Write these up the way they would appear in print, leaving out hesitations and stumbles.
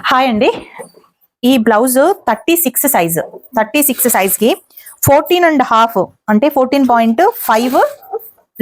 Hi అండి. ఈ blouse 36 సైజ్కి 14.5 అంటే 14.5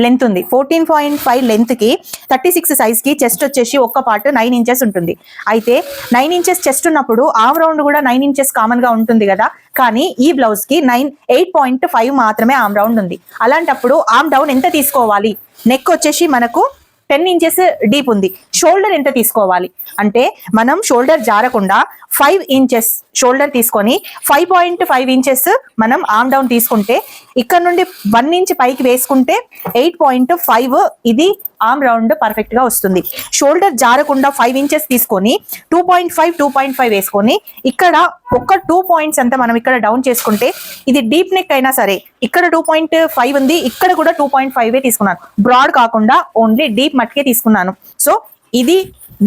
లెంత్ ఉంది. 14.5 లెంత్కి 36 సైజ్కి చెస్ట్ వచ్చేసి ఒక్క పార్ట్ 9 ఇంచెస్ ఉంటుంది. అయితే 9 ఇంచెస్ చెస్ట్ ఉన్నప్పుడు ఆమ్ రౌండ్ కూడా 9 ఇంచెస్ కామన్గా ఉంటుంది కదా. కానీ ఈ బ్లౌజ్కి 8.5 మాత్రమే ఆమ్ రౌండ్ ఉంది. అలాంటప్పుడు ఆమ్ డౌన్ ఎంత తీసుకోవాలి? నెక్ వచ్చేసి మనకు 10 ఇంచెస్ డీప్ ఉంది. షోల్డర్ ఎంత తీసుకోవాలి అంటే మనం షోల్డర్ జారకుండా 5 ఇంచెస్ షోల్డర్ తీసుకొని 5.5 ఇంచెస్ మనం ఆమ్ డౌన్ తీసుకుంటే ఇక్కడ నుండి 1 ఇంచ్ పైకి వేసుకుంటే 8.5 ఇది ఆమ్ రౌండ్ పర్ఫెక్ట్ గా వస్తుంది. షోల్డర్ జారకుండా 5 ఇంచెస్ తీసుకొని 2.5 వేసుకొని ఇక్కడ ఒక 2 పాయింట్స్ అంతా మనం ఇక్కడ డౌన్ చేసుకుంటే ఇది డీప్ నెక్ అయినా సరే ఇక్కడ 2.5 ఉంది, ఇక్కడ కూడా 2.5 తీసుకున్నాను. బ్రాడ్ కాకుండా ఓన్లీ డీప్ మట్కే తీసుకున్నాను. సో ఇది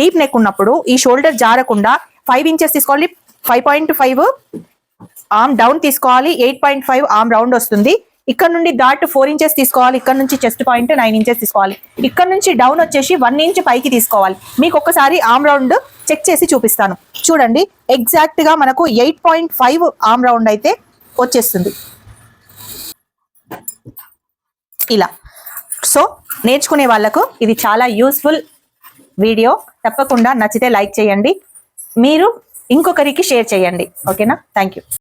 డీప్ నెక్ ఉన్నప్పుడు ఈ షోల్డర్ జారకుండా 5 ఇంచెస్ తీసుకోవాలి, 5.5 ఆమ్ డౌన్ తీసుకోవాలి, 8.5 ఆమ్ రౌండ్ వస్తుంది. ఇక్కడ నుండి డాట్ 4 ఇంచెస్ తీసుకోవాలి, ఇక్కడ నుంచి చెస్ట్ పాయింట్ 9 ఇంచెస్ తీసుకోవాలి, ఇక్కడ నుంచి డౌన్ వచ్చేసి 1 ఇంచ్ పైకి తీసుకోవాలి. మీకు ఒక్కసారి ఆమ్ రౌండ్ చెక్ చేసి చూపిస్తాను. చూడండి, ఎగ్జాక్ట్ గా మనకు 8.5 ఆమ్ రౌండ్ అయితే వచ్చేస్తుంది ఇలా. సో నేర్చుకునే వాళ్ళకు ఇది చాలా యూస్ఫుల్ వీడియో. తప్పకుండా నచ్చితే లైక్ చేయండి, మీరు ఇంకొకరికి షేర్ చేయండి. ఓకేనా? Thank you.